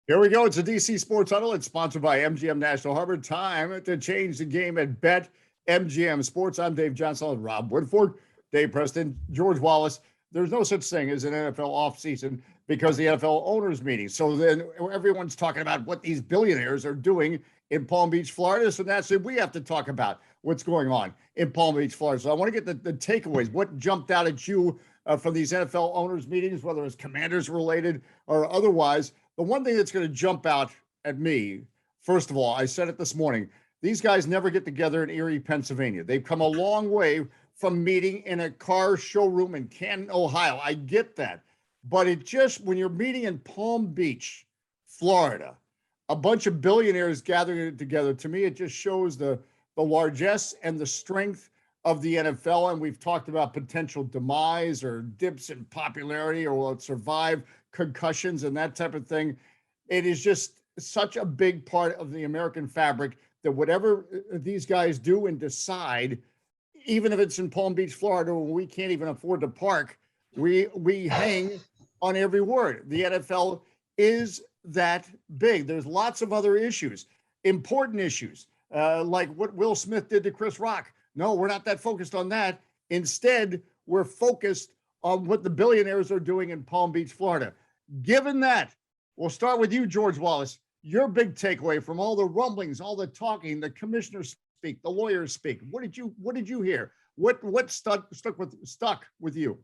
Here we go. It's a DC Sports Huddle. It's sponsored by MGM National Harbor. Time to change the game at BetMGM Sports. I'm Dave Johnson, Rob Woodfork, Dave Preston, George Wallace. There's no such thing as an NFL offseason because the NFL owners meeting. So then everyone's talking about what these billionaires are doing in Palm Beach, Florida. So that's it. We have to talk about what's going on in Palm Beach, Florida. So I want to get the takeaways. What jumped out at you from these NFL owners meetings, whether it's Commanders related or otherwise? The one thing that's going to jump out at me, first of all, I said it this morning, these guys never get together in Erie, Pennsylvania. They've come a long way from meeting in a car showroom in Canton, Ohio. I get that. But it just, when you're meeting in Palm Beach, Florida, a bunch of billionaires gathering together, to me, it just shows the largesse and the strength of the NFL. And we've talked about potential demise or dips in popularity, or will it survive concussions and that type of thing. It is just such a big part of the American fabric that whatever these guys do and decide, even if it's in Palm Beach, Florida, where we can't even afford to park, we hang on every word. The NFL is that big. There's lots of other issues, important issues, like what Will Smith did to Chris Rock. No, we're not that focused on that. Instead, we're focused on what the billionaires are doing in Palm Beach, Florida. Given that, we'll start with you, George Wallace. Your big takeaway from all the rumblings, all the talking, the commissioners speak, the lawyers speak. What did you hear? What stuck with you?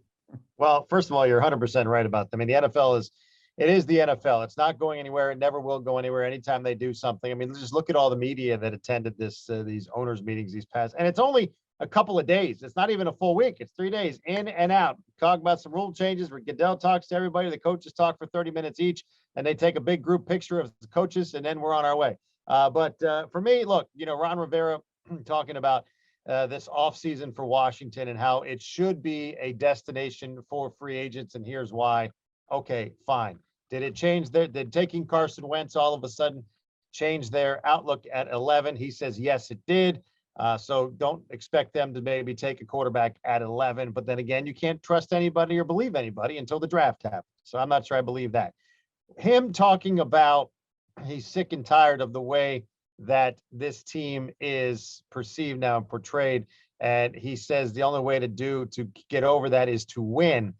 Well, first of all, you're 100% right about them. I mean, the NFL is the NFL. It's not going anywhere. It never will go anywhere anytime they do something. I mean, just look at all the media that attended these owners meetings these past, and it's only a couple of days. It's not even a full week. It's 3 days in and out. Talk about some rule changes where Goodell talks to everybody. The coaches talk for 30 minutes each, and they take a big group picture of the coaches, and then we're on our way. But for me, look, Ron Rivera talking about this offseason for Washington and how it should be a destination for free agents, and here's why. Okay, fine. Did it change did taking Carson Wentz all of a sudden change their outlook at 11? He says, yes, it did. So don't expect them to maybe take a quarterback at 11. But then again, you can't trust anybody or believe anybody until the draft happens. So I'm not sure I believe that. Him talking about he's sick and tired of the way that this team is perceived now and portrayed. And he says the only way to get over that is to win.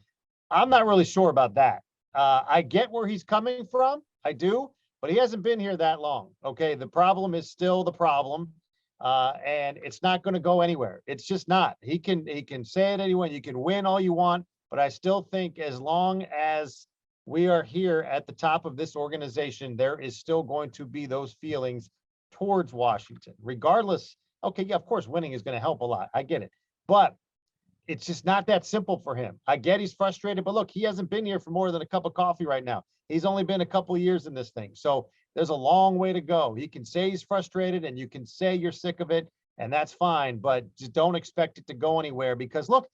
I'm not really sure about that. I get where he's coming from. I do. But he hasn't been here that long. Okay. The problem is still the problem. And it's not going to go anywhere. It's just not. He can say it anyway. You can win all you want, but I still think as long as we are here at the top of this organization, there is still going to be those feelings towards Washington, regardless. Okay, yeah, of course, winning is going to help a lot. I get it, but it's just not that simple for him. I get he's frustrated, but look, he hasn't been here for more than a cup of coffee right now. He's only been a couple of years in this thing. So there's a long way to go. He can say he's frustrated and you can say you're sick of it, and that's fine, but just don't expect it to go anywhere because look,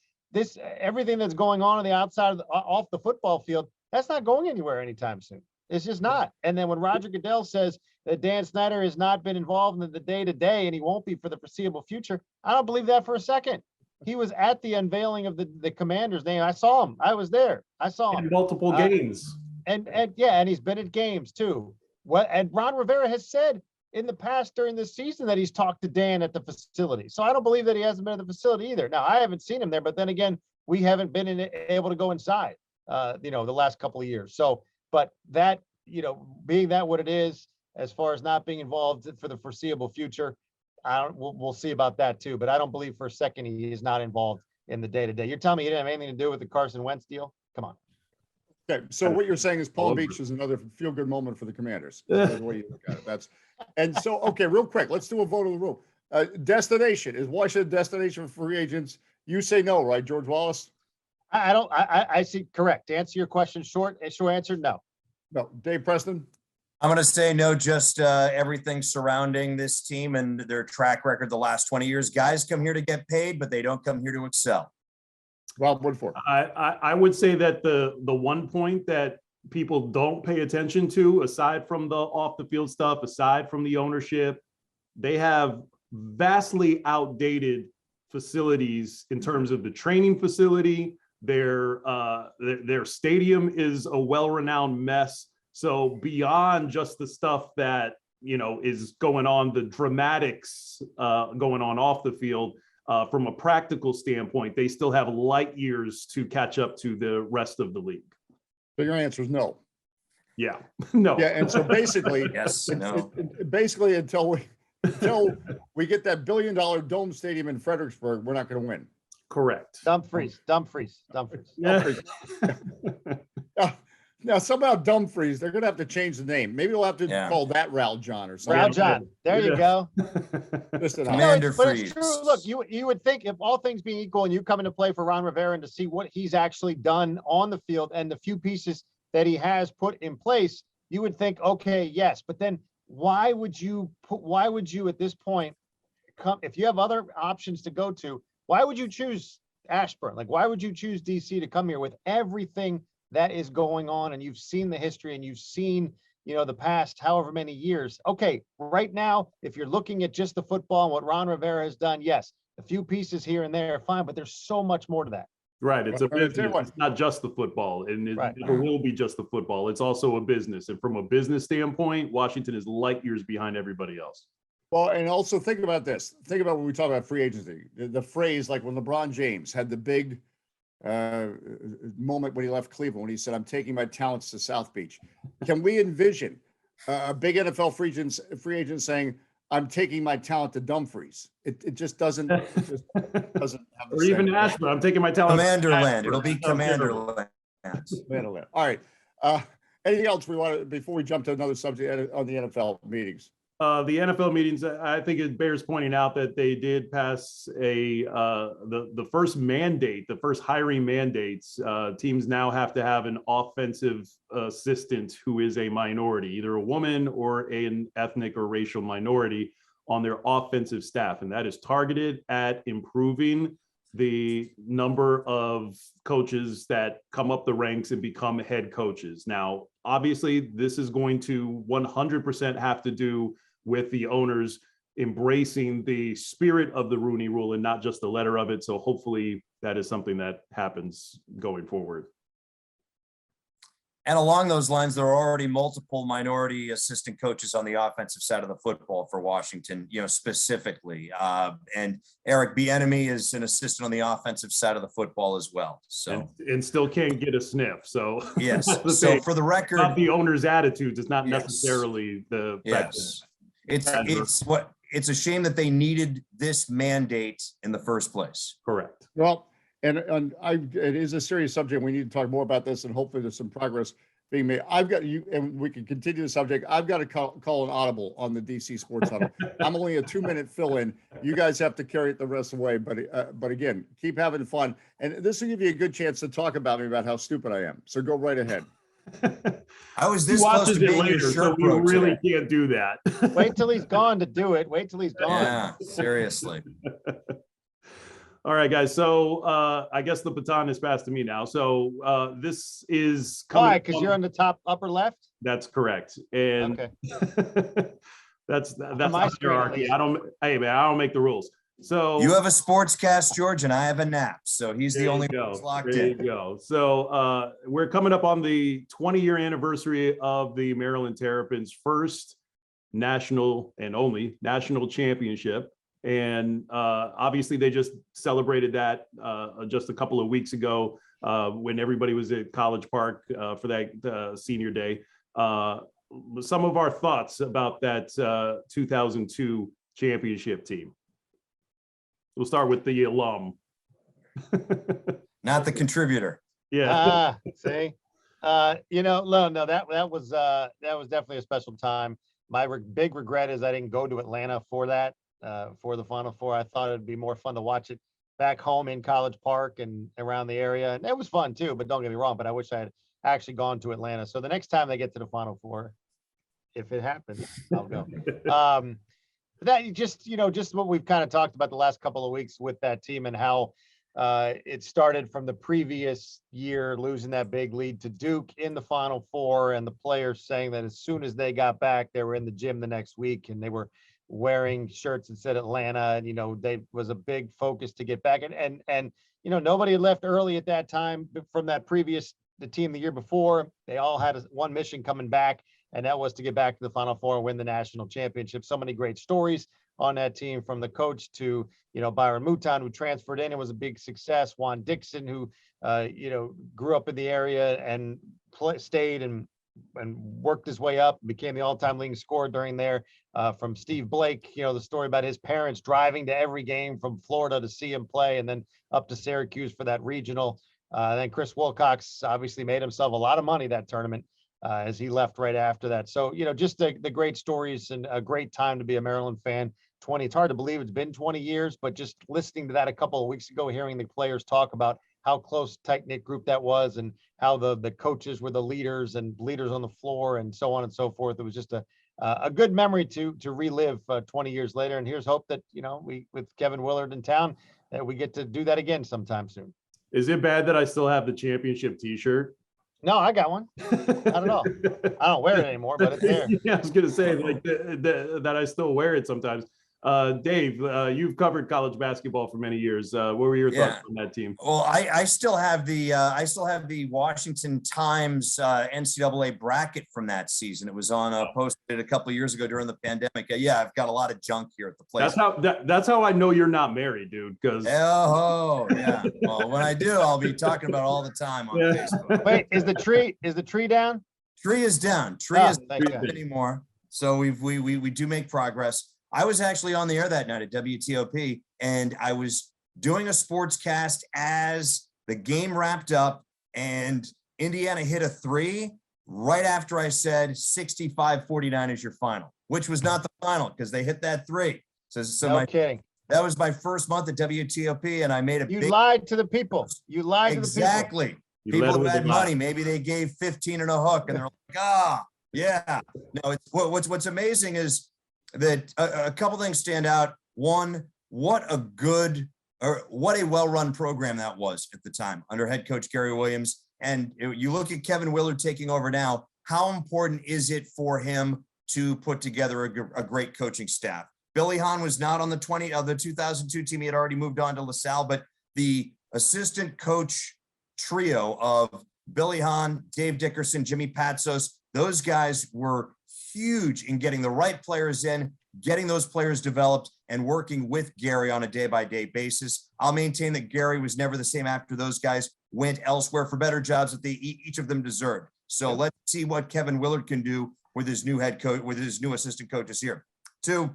everything that's going on the outside off the football field, that's not going anywhere anytime soon. It's just not. And then when Roger Goodell says that Dan Snyder has not been involved in the day-to-day and he won't be for the foreseeable future, I don't believe that for a second. He was at the unveiling of the Commander's name. I saw him. I was there. I saw him. In multiple games. And he's been at games too. And Ron Rivera has said in the past during this season that he's talked to Dan at the facility. So I don't believe that he hasn't been at the facility either. Now, I haven't seen him there, but then again, we haven't been able to go inside, the last couple of years. So, but that, being that what it is, as far as not being involved for the foreseeable future, we'll see about that too. But I don't believe for a second he is not involved in the day-to-day. You're telling me he didn't have anything to do with the Carson Wentz deal? Come on. Okay, so what you're saying is Palm Beach is another feel-good moment for the Commanders. That's the way you look at it. And so, okay, real quick, let's do a vote of the room. Destination, is Washington a destination for free agents? You say no, right, George Wallace? I see, correct. To answer your question, short answer, no. No. Dave Preston? I'm going to say no, just everything surrounding this team and their track record the last 20 years. Guys come here to get paid, but they don't come here to excel. Rob Woodfork. I would say that the one point that people don't pay attention to, aside from the off the field stuff, aside from the ownership, they have vastly outdated facilities in terms of the training facility. Their stadium is a well-renowned mess. So beyond just the stuff that, is going on, the dramatics going on off the field, from a practical standpoint, they still have light years to catch up to the rest of the league. So your answer is no. Yeah, no. Yeah, and so basically, Yes, no. basically until we get that $1 billion dome stadium in Fredericksburg, we're not going to win. Correct. Dumfries. Yeah. Now somehow Dumfries, they're going to have to change the name. Maybe we'll have to call that Ral John or something. Ral John. There you go. Listen, Commander But Freeze. it's true. Look, you would think if all things being equal and you come into play for Ron Rivera and to see what he's actually done on the field and the few pieces that he has put in place, you would think, okay, yes. But then why would you at this point come, if you have other options to go to, why would you choose Ashburn? Like, why would you choose DC to come here with everything that is going on? And you've seen the history and you've seen, the past however many years. Okay, right now, if you're looking at just the football and what Ron Rivera has done, yes, a few pieces here and there are fine, but there's so much more to that. Right. It's a I'll tell you business. what. It's not just the football, and it Right. never will be just the football. It's also a business. And from a business standpoint, Washington is light years behind everybody else. Well, and also think about this. Think about when we talk about free agency, the phrase like when LeBron James had the big moment when he left Cleveland, when he said, "I'm taking my talents to South Beach." Can we envision a big NFL free agent saying, "I'm taking my talent to Dumfries"? It just doesn't. It just doesn't have the Or even same- Ashburn. I'm taking my talent. Commanderland. It'll be Commanderland. All right. Anything else we want to, before we jump to another subject on the NFL meetings? The NFL meetings, I think it bears pointing out that they did pass the first mandate, the first hiring mandates. Teams now have to have an offensive assistant who is a minority, either a woman or an ethnic or racial minority on their offensive staff. And that is targeted at improving the number of coaches that come up the ranks and become head coaches. Now, obviously, this is going to 100% have to do with the owners embracing the spirit of the Rooney Rule and not just the letter of it. So hopefully that is something that happens going forward. And along those lines, there are already multiple minority assistant coaches on the offensive side of the football for Washington, specifically. And Eric Bieniemy is an assistant on the offensive side of the football as well. So and still can't get a sniff. So yes. So for the record, not the owner's attitudes. It's not Yes. necessarily the fact yes, it's a shame that they needed this mandate in the first place. correct. Well, and it is a serious subject. We need to talk more about this, and hopefully there's some progress being made. I've got you, and we can continue the subject. I've got to call an audible on the DC Sports Huddle. I'm only a 2-minute fill-in. You guys have to carry it the rest of the way. But again, keep having fun, and this will give you a good chance to talk about me about how stupid I am. So go right ahead. I was He this close watches to it being later, your so shirt we pro really today. can't do that. Wait till he's gone to do it. Wait till he's gone. Yeah, seriously. All right, guys. So I guess the baton is passed to me now. So this is coming. Why? Because you're on the top upper left? That's correct. And Okay. that's my not screen, at hierarchy. least. Hey man, I don't make the rules. So You have a sports cast, George, and I have a nap. So he's the there only you one go. who's locked There in. you go. So we're coming up on the 20-year anniversary of the Maryland Terrapins' first national and only national championship. And obviously they just celebrated that just a couple of weeks ago when everybody was at College Park for that senior day. Some of our thoughts about that 2002 championship team. We'll start with the alum. Not the contributor. Yeah. See, no, that was definitely a special time. My big regret is I didn't go to Atlanta for that, for the Final Four. I thought it'd be more fun to watch it back home in College Park and around the area. And it was fun too, but don't get me wrong, but I wish I had actually gone to Atlanta. So the next time they get to the Final Four, if it happens, I'll go. That just what we've kind of talked about the last couple of weeks with that team and how it started from the previous year, losing that big lead to Duke in the Final Four, and the players saying that as soon as they got back, they were in the gym the next week and they were wearing shirts that said Atlanta, and they was a big focus to get back, and nobody had left early at that time from that previous the team the year before. They all had one mission coming back, and that was to get back to the Final Four and win the national championship. So many great stories on that team, from the coach to, Byron Mouton, who transferred in and was a big success. Juan Dixon, who, grew up in the area and stayed and worked his way up, became the all-time leading scorer during there. From Steve Blake, the story about his parents driving to every game from Florida to see him play, and then up to Syracuse for that regional. Then Chris Wilcox obviously made himself a lot of money that tournament as he left right after that. So, just the great stories, and a great time to be a Maryland fan. It's hard to believe it's been 20 years, but just listening to that a couple of weeks ago, hearing the players talk about how close, tight-knit group that was, and how the coaches were the leaders and leaders on the floor, and so on and so forth. It was just a good memory to relive 20 years later. And here's hope that, we, with Kevin Willard in town, that we get to do that again sometime soon. Is it bad that I still have the championship T-shirt? No, I got one. Not at all. I don't wear it anymore, but it's there. Yeah, I was gonna say, like, that I still wear it sometimes. Dave, you've covered college basketball for many years. What were your thoughts on that team? Well, I still have the Washington Times NCAA bracket from that season. It was on posted a couple of years ago during the pandemic. Yeah, I've got a lot of junk here at the place. That's how I know you're not married, dude. Because yeah. Well, when I do, I'll be talking about it all the time on Facebook. Wait, is the tree down? Tree is down. Tree is not anymore. So we do make progress. I was actually on the air that night at WTOP, and I was doing a sports cast as the game wrapped up, and Indiana hit a three right after I said 65-49 is your final, which was not the final because they hit that three. So kidding. That was my first month at WTOP, and I made a big lied to the people. You lied to the people. Exactly. People who had money, maybe they gave 15 and a hook, and they're like, yeah. No, it's what's amazing is that a couple things stand out. One, what a well-run program that was at the time under head coach Gary Williams. And you look at Kevin Willard taking over now, how important is it for him to put together a great coaching staff? Billy Hahn was not on the 2002 team. He had already moved on to LaSalle, but the assistant coach trio of Billy Hahn, Dave Dickerson, Jimmy Patsos, those guys were huge in getting the right players in, getting those players developed, and working with Gary on a day-by-day basis. I'll maintain that Gary was never the same after those guys went elsewhere for better jobs that each of them deserved. So let's see what Kevin Willard can do with his new head coach, with his new assistant coaches here. Two,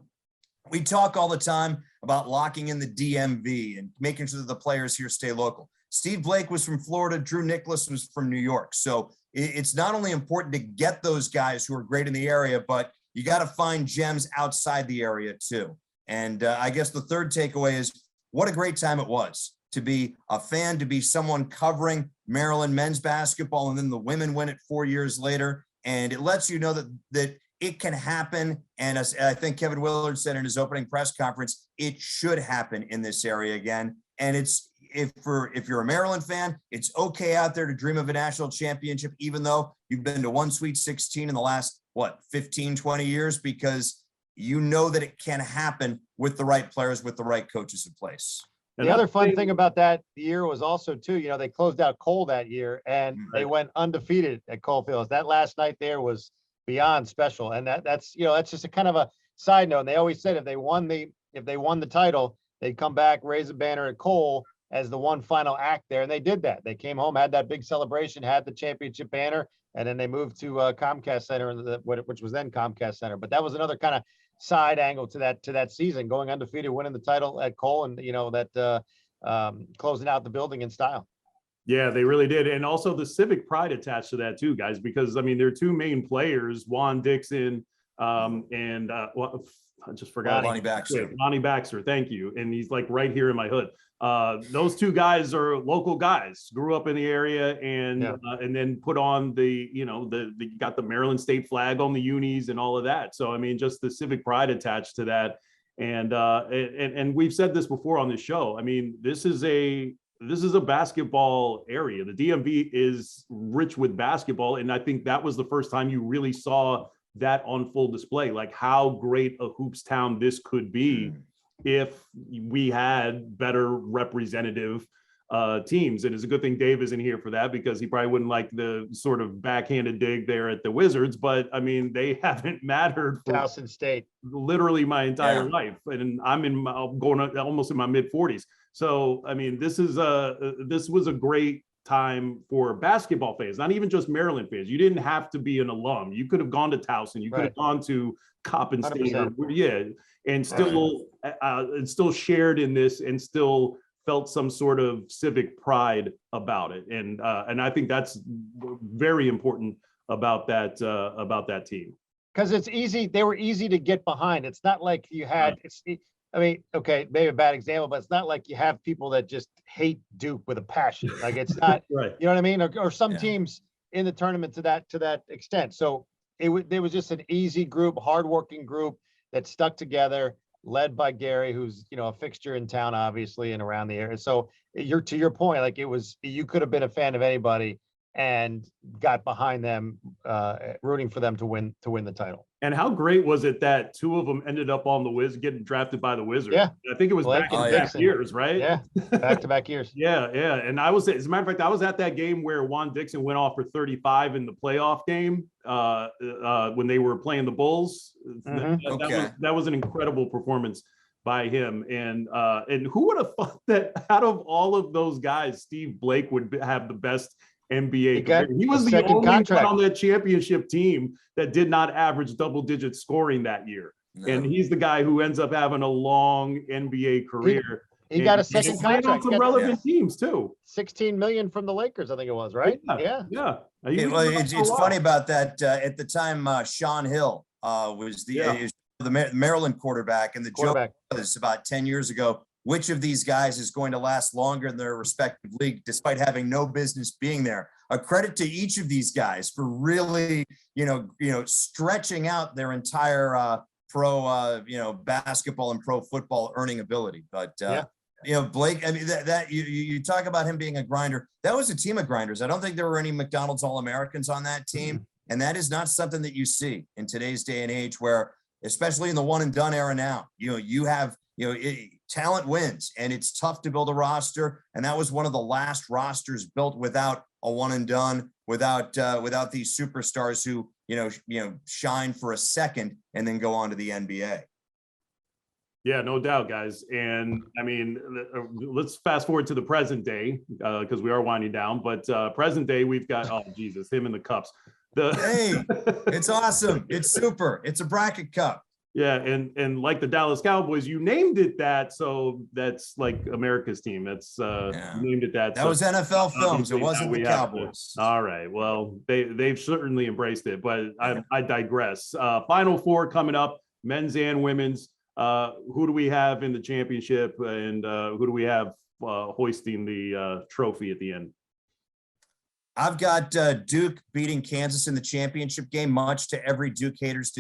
we talk all the time about locking in the DMV and making sure that the players here stay local. Steve Blake was from Florida. Drew Nicholas was from New York. So it's not only important to get those guys who are great in the area, but you got to find gems outside the area too. And I guess the third takeaway is what a great time it was to be a fan, to be someone covering Maryland men's basketball, and then the women win it 4 years later. And it lets you know that it can happen. And as I think Kevin Willard said in his opening press conference, it should happen in this area again. And if you're a Maryland fan, it's okay out there to dream of a national championship, even though you've been to one Sweet 16 in the last, 15, 20 years, because you know that it can happen with the right players, with the right coaches in place. And the other fun thing about that year was also too, they closed out Cole that year, and they went undefeated at Cole Fields. That last night there was beyond special. And that's just a kind of a side note. And they always said if they won the title, they'd come back, raise a banner at Cole as the one final act there. And they did that. They came home, had that big celebration, had the championship banner, and then they moved to Comcast Center, which was then Comcast Center. But that was another kind of side angle to that season, going undefeated, winning the title at Cole, and closing out the building in style. Yeah, they really did. And also the civic pride attached to that too, guys, because their two main players, Juan Dixon and I just forgot. Lonnie Baxter. Lonnie Baxter, thank you. And he's like right here in my hood. Those two guys are local guys, grew up in the area, and then put on got the Maryland state flag on the unis and all of that. So just the civic pride attached to that. And we've said this before on this show. This is a basketball area. The DMV is rich with basketball, and I think that was the first time you really saw that on full display, like how great a hoops town this could be if we had better representative teams. And it's a good thing Dave isn't here for that, because he probably wouldn't like the sort of backhanded dig there at the Wizards. But I mean, they haven't mattered for Towson State literally my entire life, and I'm going almost in my mid 40s. So I mean, this was a great time for basketball fans, not even just Maryland fans. You didn't have to be an alum. You could have gone to Towson. You could have gone to Coppin State, and still shared in this, and still felt some sort of civic pride about it. And I think that's very important about that team. Because it's easy. They were easy to get behind. It's not like you had. I mean, okay, maybe a bad example, but it's not like you have people that just hate Duke with a passion. Like it's not, right. You know what I mean? Or some teams in the tournament to that extent. So it was just an easy group, hardworking group that stuck together, led by Gary, who's, you know, a fixture in town, obviously, and around the area. So to your point, like you could have been a fan of anybody and got behind them, rooting for them to win the title. And how great was it that two of them ended up on the Wizards, getting drafted by the Wizards? Yeah. I think it was back-to-back years, right? Yeah, back-to-back years. Yeah. And as a matter of fact, I was at that game where Juan Dixon went off for 35 in the playoff game when they were playing the Bulls. That was an incredible performance by him. And who would have thought that out of all of those guys, Steve Blake would have the best NBA career. He was the only one on that championship team that did not average double-digit scoring that year. No. And he's the guy who ends up having a long NBA career. He got a second contract on some relevant teams too. 16 million from the Lakers, I think it was, right? Yeah. It's funny about that. At the time, Sean Hill was the Maryland quarterback, and the joke was about 10 years ago, which of these guys is going to last longer in their respective league, despite having no business being there. A credit to each of these guys for really, stretching out their entire pro, basketball and pro football earning ability. But, Blake, I mean, that you talk about him being a grinder. That was a team of grinders. I don't think there were any McDonald's All-Americans on that team. Mm-hmm. And that is not something that you see in today's day and age, where, especially in the one and done era now, you have, talent wins, and it's tough to build a roster. And that was one of the last rosters built without a one and done, without these superstars who, shine for a second and then go on to the NBA. Yeah, no doubt, guys. And I mean, let's fast forward to the present day, because we are winding down, but present day, we've got, him in the cups. Hey, it's awesome. It's super. It's a bracket cup. Yeah, and like the Dallas Cowboys, you named it that, so that's like America's team. That's you named it that. That was NFL Films. It wasn't the Cowboys. All right. Well, they've certainly embraced it, but I digress. Final Four coming up, men's and women's. Who do we have in the championship, and who do we have hoisting the trophy at the end? I've got Duke beating Kansas in the championship game, much to every Duke hater's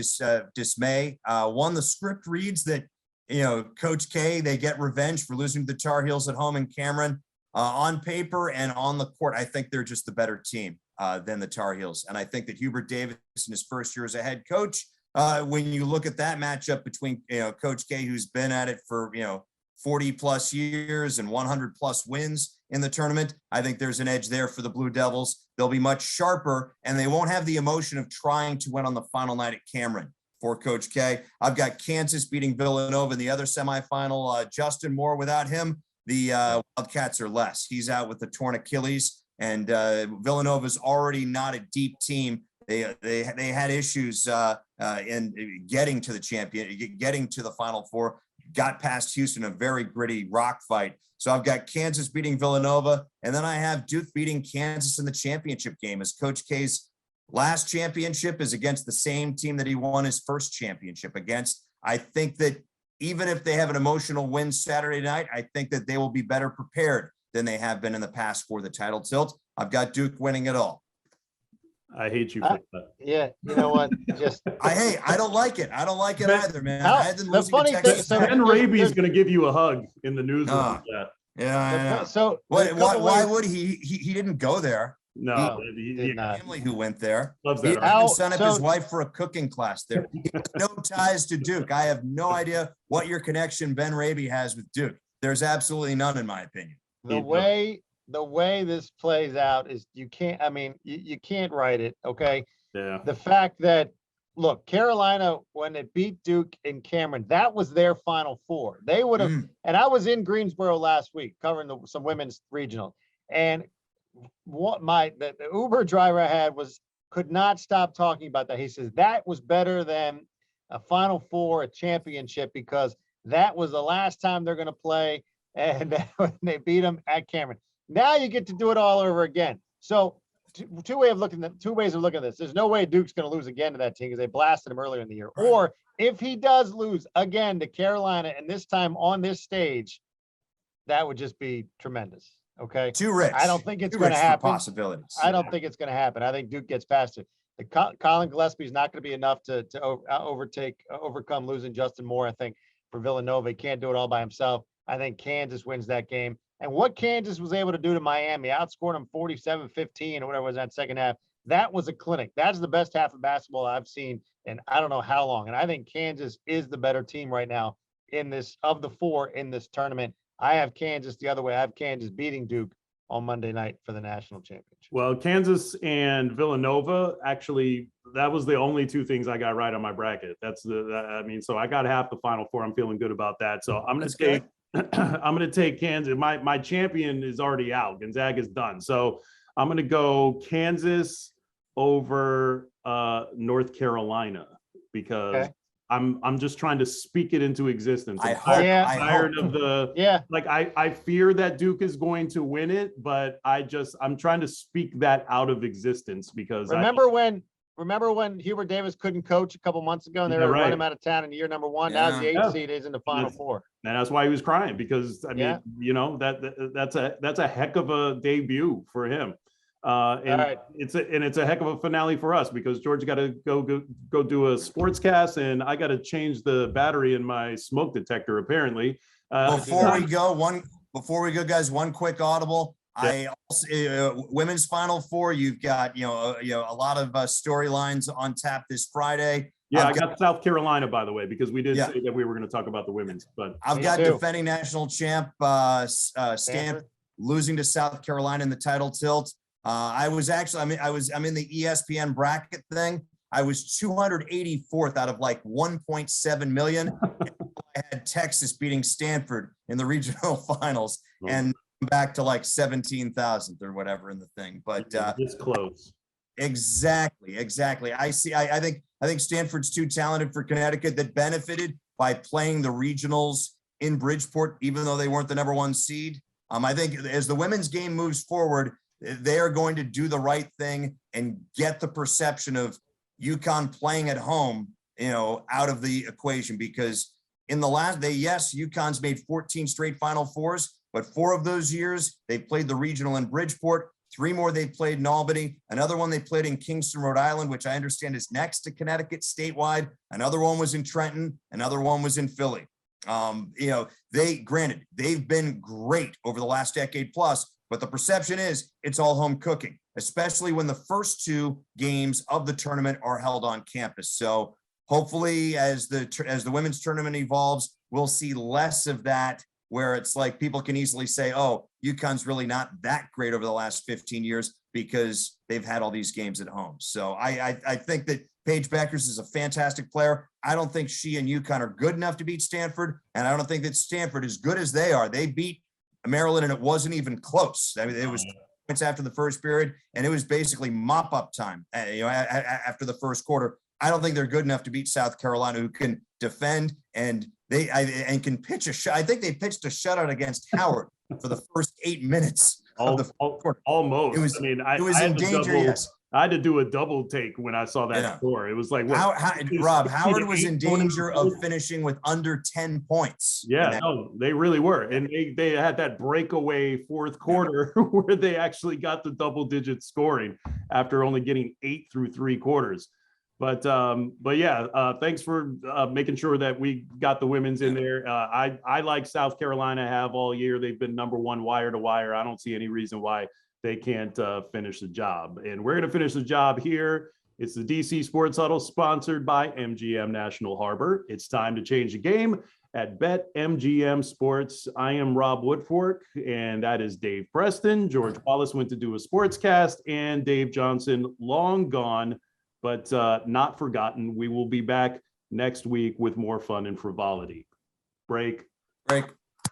dismay. One, the script reads that, Coach K, they get revenge for losing to the Tar Heels at home in Cameron. On paper and on the court, I think they're just the better team than the Tar Heels. And I think that Hubert Davis in his first year as a head coach, when you look at that matchup between, Coach K, who's been at it for, 40 plus years and 100 plus wins in the tournament, I think there's an edge there for the Blue Devils. They'll be much sharper, and they won't have the emotion of trying to win on the final night at Cameron for Coach K. I've got Kansas beating Villanova in the other semifinal. Justin Moore, without him, the Wildcats are less. He's out with the torn Achilles, and Villanova's already not a deep team. They had issues in getting to the Final Four. Got past Houston, a very gritty rock fight. So I've got Kansas beating Villanova, and then I have Duke beating Kansas in the championship game, as Coach K's last championship is against the same team that he won his first championship against. I think that even if they have an emotional win Saturday night, I think that they will be better prepared than they have been in the past for the title tilt. I've got Duke winning it all. I hate you for that. Yeah, you know what? I don't like it. I don't like it either, man. The funny thing, Ben Raby's going to give you a hug in the newsroom. Yeah, I know. So why would he? He didn't go there. No, he did not. Family who went there. Loves He that. sent up his wife for a cooking class there. He has no ties to Duke. I have no idea what your connection Ben Raby has with Duke. There's absolutely none, in my opinion. The way this plays out is you can't, I mean, you can't write it. Okay. Yeah. The fact that, look, Carolina, when it beat Duke in Cameron, that was their Final Four. They would have, and I was in Greensboro last week covering some women's regional, and what the Uber driver I had could not stop talking about that. He says that was better than a Final Four, a championship, because that was the last time they're going to play, and they beat them at Cameron. Now you get to do it all over again. So two ways of looking at this. There's no way Duke's going to lose again to that team because they blasted him earlier in the year. Right. Or if he does lose again to Carolina, and this time on this stage, that would just be tremendous. Okay. Too rich. I don't think it's Too going to rich for happen. possibilities. I don't think it's going to happen. I think Duke gets past it. Colin Gillespie is not going to be enough to overcome losing Justin Moore. I think for Villanova, he can't do it all by himself. I think Kansas wins that game. And what Kansas was able to do to Miami, outscored them 47-15 or whatever it was that second half, that was a clinic. That's the best half of basketball I've seen in I don't know how long. And I think Kansas is the better team right now in this, of the four in this tournament. I have Kansas the other way. I have Kansas beating Duke on Monday night for the national championship. Well, Kansas and Villanova, actually, that was the only two things I got right on my bracket. So I got half the Final Four. I'm feeling good about that. So I'm going to take I'm going to take Kansas. My champion is already out. Gonzaga is done. So I'm going to go Kansas over North Carolina because I'm just trying to speak it into existence. I'm tired of the like I fear that Duke is going to win it, but I'm trying to speak that out of existence because Remember when Hubert Davis couldn't coach a couple months ago and they were running him out of town in year number one? Yeah. Now the 8th seed is in the Final Four. And that's why he was crying because that's a heck of a debut for him. It's a heck of a finale for us because George got to go do a sportscast and I got to change the battery in my smoke detector apparly. Before we go, guys, one quick audible. I also women's Final Four. You've got a lot of storylines on tap this Friday. Yeah, I got South Carolina, by the way, because we did say that we were going to talk about the women's. But I've got defending national champ Stanford losing to South Carolina in the title tilt. I'm in the ESPN bracket thing. I was 284th out of like 1.7 million. I had Texas beating Stanford in the regional finals and back to like 17,000th or whatever in the thing. But it's close. Exactly. I think Stanford's too talented for Connecticut that benefited by playing the regionals in Bridgeport, even though they weren't the number one seed. I think as the women's game moves forward, they are going to do the right thing and get the perception of UConn playing at home, out of the equation because in the last UConn's made 14 straight Final Fours, but 4 of those years they played the regional in Bridgeport. 3 more they played in Albany. Another one they played in Kingston, Rhode Island, which I understand is next to Connecticut statewide. Another one was in Trenton. Another one was in Philly. They've been great over the last decade plus, but the perception is it's all home cooking, especially when the first 2 games of the tournament are held on campus. So hopefully as the women's tournament evolves, we'll see less of that where it's like people can easily say, oh, UConn's really not that great over the last 15 years because they've had all these games at home. So I think that Paige Beckers is a fantastic player. I don't think she and UConn are good enough to beat Stanford, and I don't think that Stanford, as good as they are, they beat Maryland and it wasn't even close. I mean, it was points after the first period, and it was basically mop-up time, after the first quarter. I don't think they're good enough to beat South Carolina, who can defend and can pitch a shot. I think they pitched a shutout against Howard for the first 8 minutes of the quarter. Almost. It was in danger. Yes. I had to do a double take when I saw that score. It was like, Rob, Howard was in danger of finishing with under 10 points. Yeah, no, they really were. And they had that breakaway fourth quarter where they actually got the double digit scoring after only getting 8 through 3 quarters. But thanks for making sure that we got the women's in there. I like South Carolina have all year. They've been number 1 wire to wire. I don't see any reason why they can't finish the job. And we're going to finish the job here. It's the DC Sports Huddle sponsored by MGM National Harbor. It's time to change the game at BetMGM Sports. I am Rob Woodfork, and that is Dave Preston. George Wallace went to do a sportscast, and Dave Johnson, long gone, but not forgotten. We will be back next week with more fun and frivolity. Break.